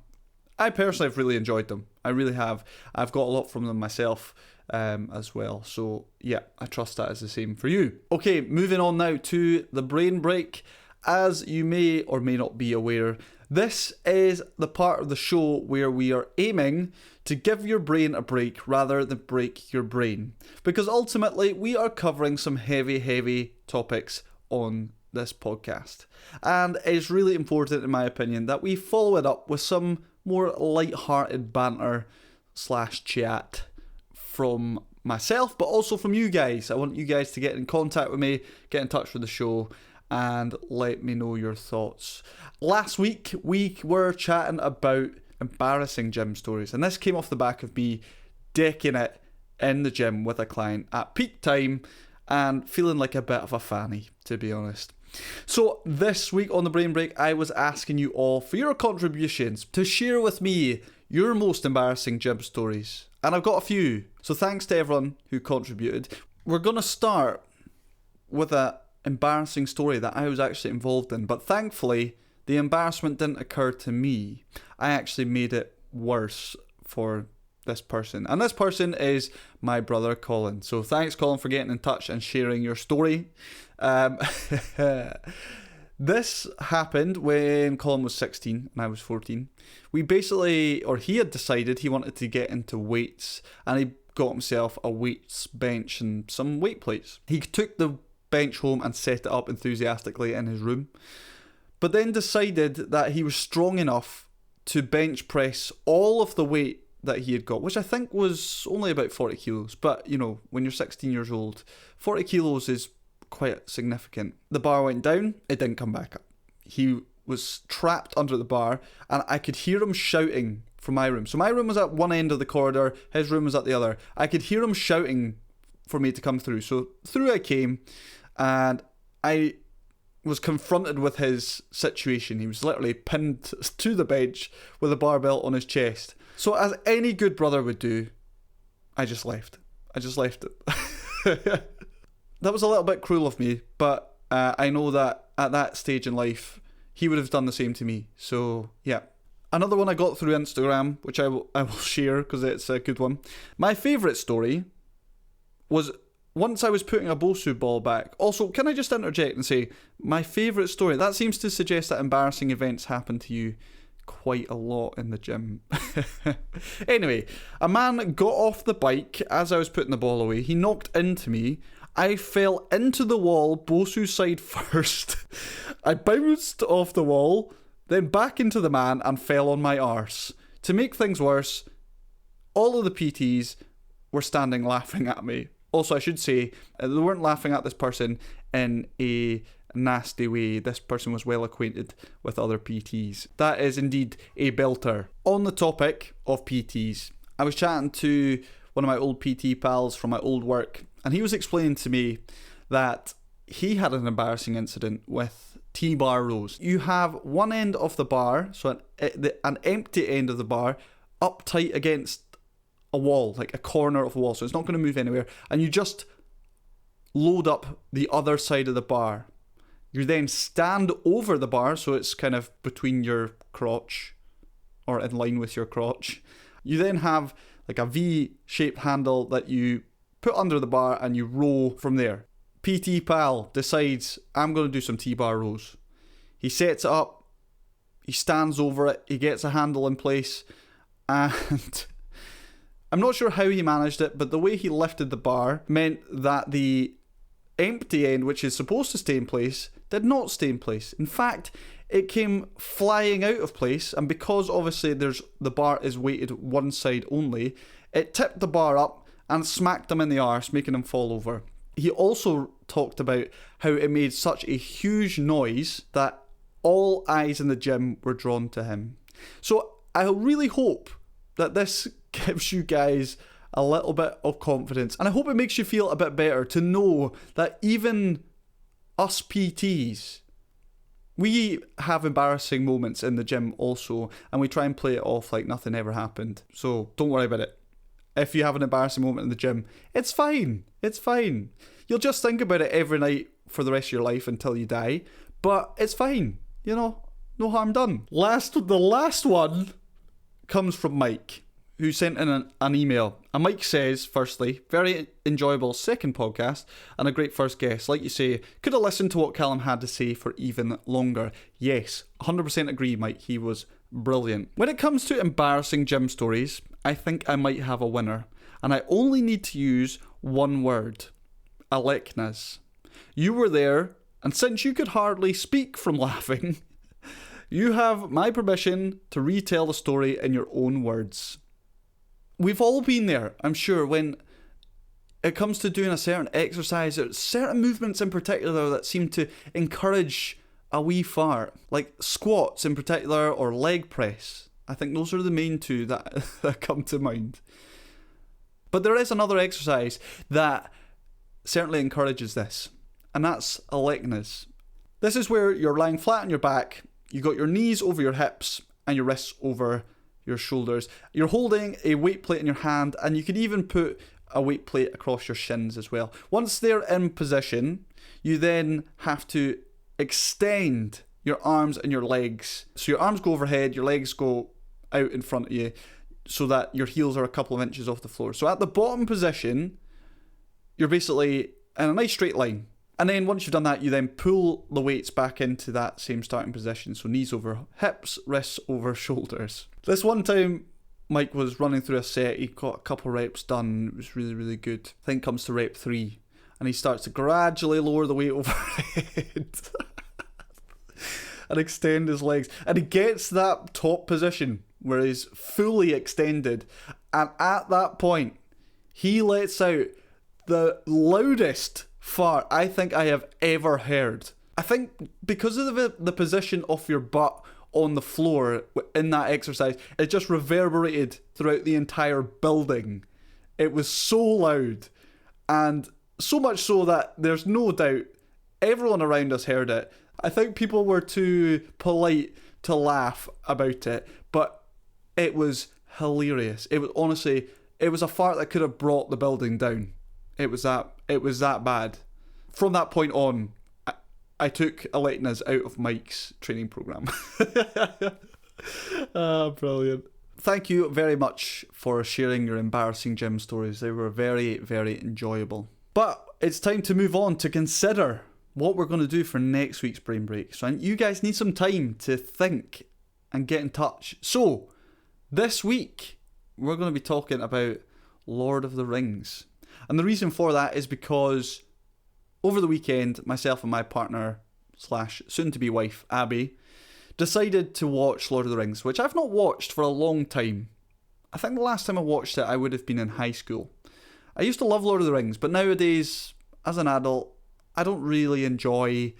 I personally have really enjoyed them. I really have. I've got a lot from them myself as well. So yeah, I trust that is the same for you. Okay, moving on now to the brain break. As you may or may not be aware, this is the part of the show where we are aiming to give your brain a break rather than break your brain. Because ultimately, we are covering some heavy topics on this podcast. And it's really important, in my opinion, that we follow it up with some more light-hearted banter / chat from myself, but also from you guys. I want you guys to get in contact with me, get in touch with the show, and let me know your thoughts. Last week, we were chatting about embarrassing gym stories, and this came off the back of me decking it in the gym with a client at peak time and feeling like a bit of a fanny, to be honest. So this week on the Brain Break, I was asking you all for your contributions to share with me your most embarrassing gym stories. And I've got a few. So thanks to everyone who contributed. We're going to start with an embarrassing story that I was actually involved in. But thankfully, the embarrassment didn't occur to me. I actually made it worse for this person. And this person is my brother, Colin. So thanks, Colin, for getting in touch and sharing your story. This happened when Colin was 16 and I was 14. He had decided he wanted to get into weights, and he got himself a weights bench and some weight plates. He took the bench home and set it up enthusiastically in his room, but then decided that he was strong enough to bench press all of the weight that he had got, which I think was only about 40 kilos. But, when you're 16 years old, 40 kilos is quite significant. The bar went down, it didn't come back up. He was trapped under the bar, and I could hear him shouting from my room. So my room was at one end of the corridor, his room was at the other. I could hear him shouting for me to come through. So through I came, and I was confronted with his situation. He was literally pinned to the bench with a barbell on his chest. So as any good brother would do, I just left. I just left it. That was a little bit cruel of me, but I know that at that stage in life, he would have done the same to me. So, yeah. Another one I got through Instagram, which I will share because it's a good one. My favourite story was once I was putting a Bosu ball back. Also, can I just interject and say, my favourite story, that seems to suggest that embarrassing events happen to you quite a lot in the gym. Anyway, a man got off the bike as I was putting the ball away. He knocked into me. I fell into the wall, Bosu side first. I bounced off the wall, then back into the man and fell on my arse. To make things worse, all of the PTs were standing laughing at me. Also, I should say, they weren't laughing at this person in a nasty way. This person was well acquainted with other PTs. That is indeed a belter. On the topic of PTs, I was chatting to one of my old PT pals from my old work, and he was explaining to me that he had an embarrassing incident with T-bar rows. You have one end of the bar, so an empty end of the bar, up tight against a wall, like a corner of a wall, so it's not going to move anywhere, and you just load up the other side of the bar. You then stand over the bar, so it's kind of between your crotch, or in line with your crotch. You then have like a V-shaped handle that you put under the bar and you row from there. PT pal decides, I'm going to do some T-bar rows. He sets it up, he stands over it, he gets a handle in place, and I'm not sure how he managed it, but the way he lifted the bar meant that the empty end, which is supposed to stay in place, did not stay in place. In fact, it came flying out of place, and because obviously the bar is weighted one side only, it tipped the bar up and smacked him in the arse, making him fall over. He also talked about how it made such a huge noise that all eyes in the gym were drawn to him. So I really hope that this gives you guys a little bit of confidence, and I hope it makes you feel a bit better to know that even us PTs, we have embarrassing moments in the gym also, and we try and play it off like nothing ever happened. So don't worry about it. If you have an embarrassing moment in the gym, it's fine. It's fine. You'll just think about it every night for the rest of your life until you die, but it's fine. You know, no harm done. The last one comes from Mike, who sent in an email. And Mike says, firstly, very enjoyable second podcast and a great first guest. Like you say, could have listened to what Callum had to say for even longer. Yes, 100% agree, Mike. He was brilliant. When it comes to embarrassing gym stories, I think I might have a winner. And I only need to use one word. Aleknas. You were there, and since you could hardly speak from laughing, you have my permission to retell the story in your own words. We've all been there, I'm sure, when it comes to doing a certain exercise, there's certain movements in particular that seem to encourage a wee fart, like squats in particular or leg press. I think those are the main two that come to mind. But there is another exercise that certainly encourages this, and that's Aleknas. This is where you're lying flat on your back, you got your knees over your hips and your wrists over your shoulders. You're holding a weight plate in your hand, and you could even put a weight plate across your shins as well. Once they're in position, you then have to extend your arms and your legs. So your arms go overhead, your legs go out in front of you, so that your heels are a couple of inches off the floor. So at the bottom position, you're basically in a nice straight line. And then once you've done that, you then pull the weights back into that same starting position. So knees over hips, wrists over shoulders. This one time, Mike was running through a set. He got a couple reps done. It was really, really good. I think comes to rep 3. And he starts to gradually lower the weight overhead. And extend his legs. And he gets that top position where he's fully extended. And at that point, he lets out the loudest fart I think I have ever heard. I think because of the position of your butt on the floor in that exercise, it just reverberated throughout the entire building. It was so loud, and so much so that there's no doubt everyone around us heard it. I think people were too polite to laugh about it, but it was hilarious. It was honestly, it was a fart that could have brought the building down. It was that bad. From that point on, I took Aletna's out of Mike's training program. Brilliant. Thank you very much for sharing your embarrassing gym stories. They were very, very enjoyable. But it's time to move on to consider what we're going to do for next week's Brain Break. So you guys need some time to think and get in touch. So this week, we're going to be talking about Lord of the Rings. And the reason for that is because over the weekend, myself and my partner / soon-to-be wife, Abby, decided to watch Lord of the Rings, which I've not watched for a long time. I think the last time I watched it, I would have been in high school. I used to love Lord of the Rings, but nowadays, as an adult, I don't really enjoy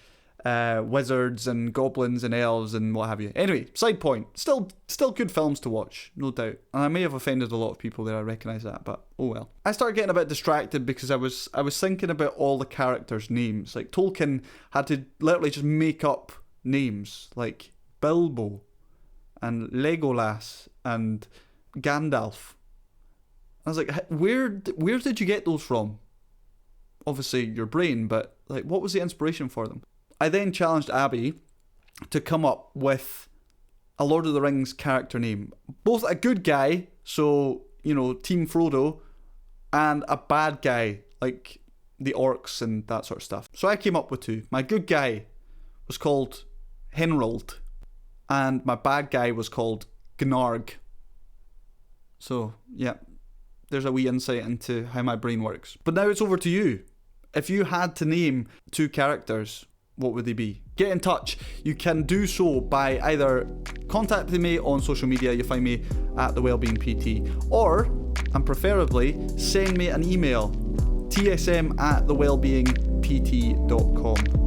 wizards and goblins and elves and what have you. Anyway, side point. Still good films to watch, no doubt. And I may have offended a lot of people there, I recognise that, but oh well. I started getting a bit distracted because I was thinking about all the characters' names. Like, Tolkien had to literally just make up names, like Bilbo and Legolas and Gandalf. I was like, where did you get those from? Obviously your brain, but like, what was the inspiration for them? I then challenged Abby to come up with a Lord of the Rings character name. Both a good guy, so, you know, Team Frodo, and a bad guy, like the orcs and that sort of stuff. So I came up with two. My good guy was called Henrold, and my bad guy was called Gnarg. So, yeah, there's a wee insight into how my brain works. But now it's over to you. If you had to name two characters, what would they be? Get in touch. You can do so by either contacting me on social media. You find me at The Wellbeing PT, or, and preferably, send me an email, tsm@thewellbeingpt.com.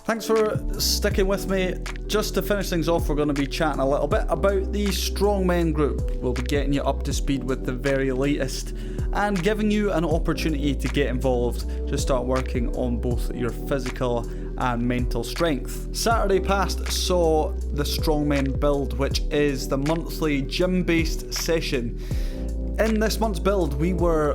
Thanks for sticking with me. Just to finish things off, we're going to be chatting a little bit about the Strongmen group. We'll be getting you up to speed with the very latest and giving you an opportunity to get involved to start working on both your physical and mental strength. Saturday past saw the Strongmen build, which is the monthly gym-based session. In this month's build, we were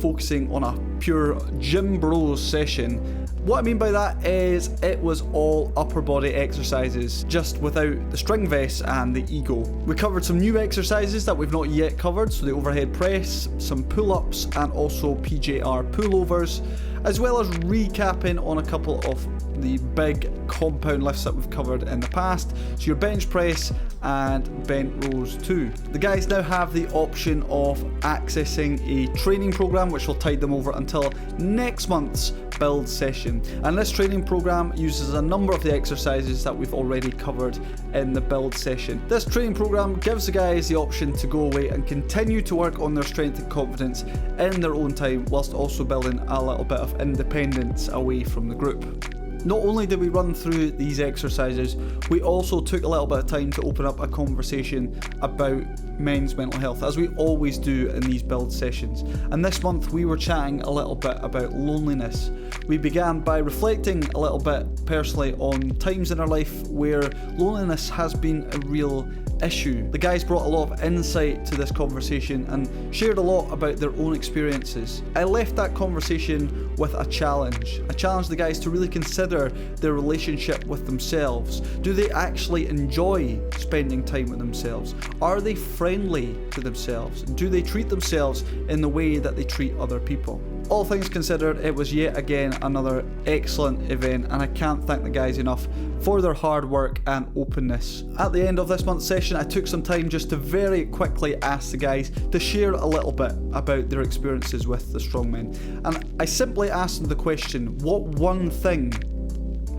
focusing on a pure gym bros session. What I mean by that is it was all upper body exercises, just without the string vests and the ego. We covered some new exercises that we've not yet covered, so the overhead press, some pull-ups, and also PJR pullovers, as well as recapping on a couple of the big compound lifts that we've covered in the past, so your bench press and bent rows too. The guys now have the option of accessing a training program which will tide them over until next month's build session, and this training program uses a number of the exercises that we've already covered in the build session. This training program gives the guys the option to go away and continue to work on their strength and confidence in their own time, whilst also building a little bit of independence away from the group. Not only did we run through these exercises, we also took a little bit of time to open up a conversation about men's mental health, as we always do in these build sessions. And this month we were chatting a little bit about loneliness. We began by reflecting a little bit personally on times in our life where loneliness has been a real issue. The guys brought a lot of insight to this conversation and shared a lot about their own experiences. I left that conversation with a challenge. I challenged the guys to really consider their relationship with themselves. Do they actually enjoy spending time with themselves? Are they friendly to themselves? Do they treat themselves in the way that they treat other people? All things considered, it was yet again another excellent event, and I can't thank the guys enough for their hard work and openness. At the end of this month's session, I took some time just to very quickly ask the guys to share a little bit about their experiences with the Strongmen. And I simply asked them the question, what one thing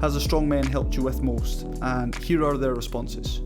has the Strongmen helped you with most? And here are their responses.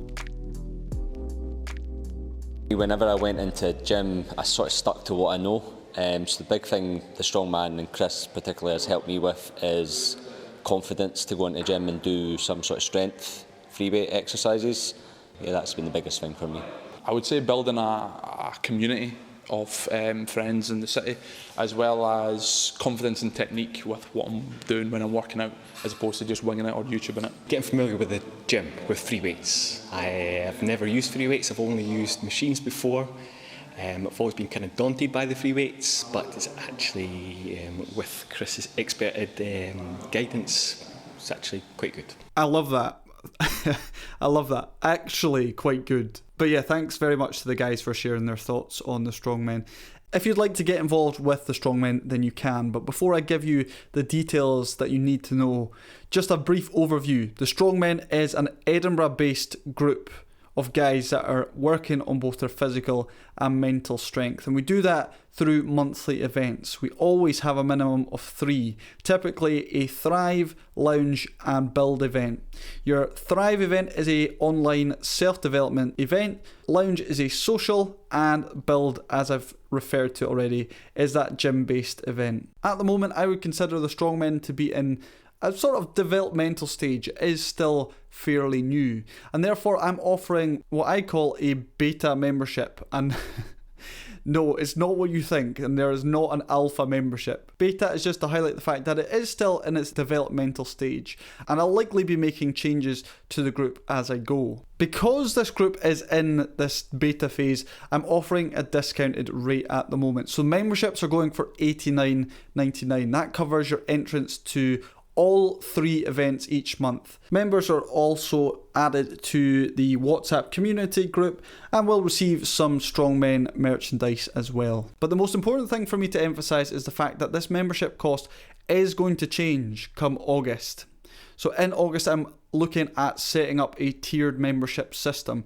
Whenever I went into gym, I sort of stuck to what I know. So the big thing the Strongman and Chris particularly has helped me with is confidence to go into the gym and do some sort of strength free weight exercises. Yeah, that's been the biggest thing for me. I would say building a community of friends in the city, as well as confidence and technique with what I'm doing when I'm working out, as opposed to just winging it or YouTubing it. Getting familiar with the gym with free weights. I have never used free weights, I've only used machines before. I've always been kind of daunted by the free weights, but it's actually, with Chris's expert guidance, it's actually quite good. I love that. I love that. Actually, quite good. But yeah, thanks very much to the guys for sharing their thoughts on the strongmen. If you'd like to get involved with the strongmen, then you can. But before I give you the details that you need to know, just a brief overview. The strongmen is an Edinburgh-based group of guys that are working on both their physical and mental strength. And we do that through monthly events. We always have a minimum of 3, typically a Thrive, Lounge and Build event. Your Thrive event is a online self-development event. Lounge is a social, and Build, as I've referred to already, is that gym-based event. At the moment, I would consider the strongmen to be in a sort of developmental stage. It is still fairly new, and therefore I'm offering what I call a beta membership. And no, it's not what you think, and there is not an alpha membership. Beta is just to highlight the fact that it is still in its developmental stage, and I'll likely be making changes to the group as I go. Because this group is in this beta phase, I'm offering a discounted rate at the moment. So memberships are going for $89.99. That covers your entrance to all 3 events each month. Members are also added to the WhatsApp community group and will receive some strongmen merchandise as well. But the most important thing for me to emphasize is the fact that this membership cost is going to change come August. So in August, I'm looking at setting up a tiered membership system,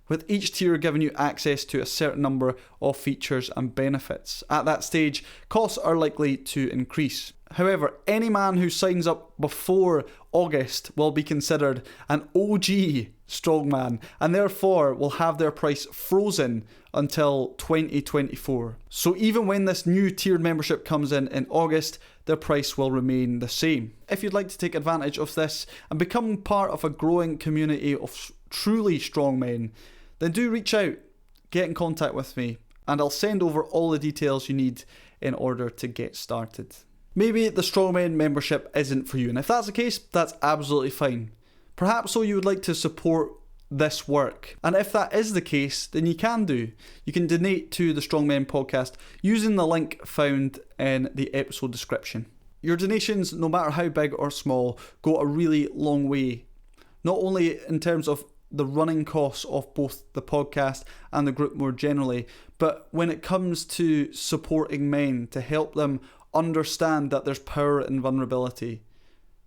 with each tier giving you access to a certain number of features and benefits. At that stage, costs are likely to increase. However, any man who signs up before August will be considered an OG strongman, and therefore will have their price frozen until 2024. So even when this new tiered membership comes in August, their price will remain the same. If you'd like to take advantage of this and become part of a growing community of truly strong men, then do reach out, get in contact with me, and I'll send over all the details you need in order to get started. Maybe the Strongmen membership isn't for you, and if that's the case, that's absolutely fine. Perhaps so you would like to support this work, and if that is the case, then you can do. You can donate to the Strongmen podcast using the link found in the episode description. Your donations, no matter how big or small, go a really long way, not only in terms of the running costs of both the podcast and the group more generally, but when it comes to supporting men, to help them understand that there's power in vulnerability,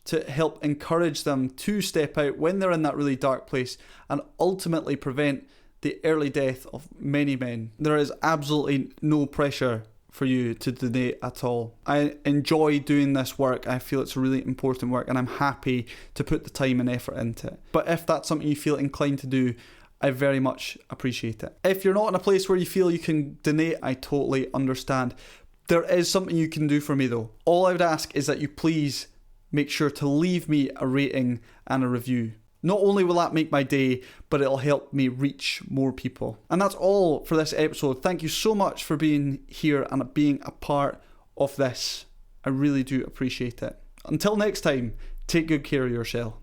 to help encourage them to step out when they're in that really dark place and ultimately prevent the early death of many men. There is absolutely no pressure for you to donate at all. I enjoy doing this work. I feel it's really important work, and I'm happy to put the time and effort into it. But if that's something you feel inclined to do, I very much appreciate it. If you're not in a place where you feel you can donate, I totally understand. There is something you can do for me though. All I would ask is that you please make sure to leave me a rating and a review. Not only will that make my day, but it'll help me reach more people. And that's all for this episode. Thank you so much for being here and being a part of this. I really do appreciate it. Until next time, take good care of yourself.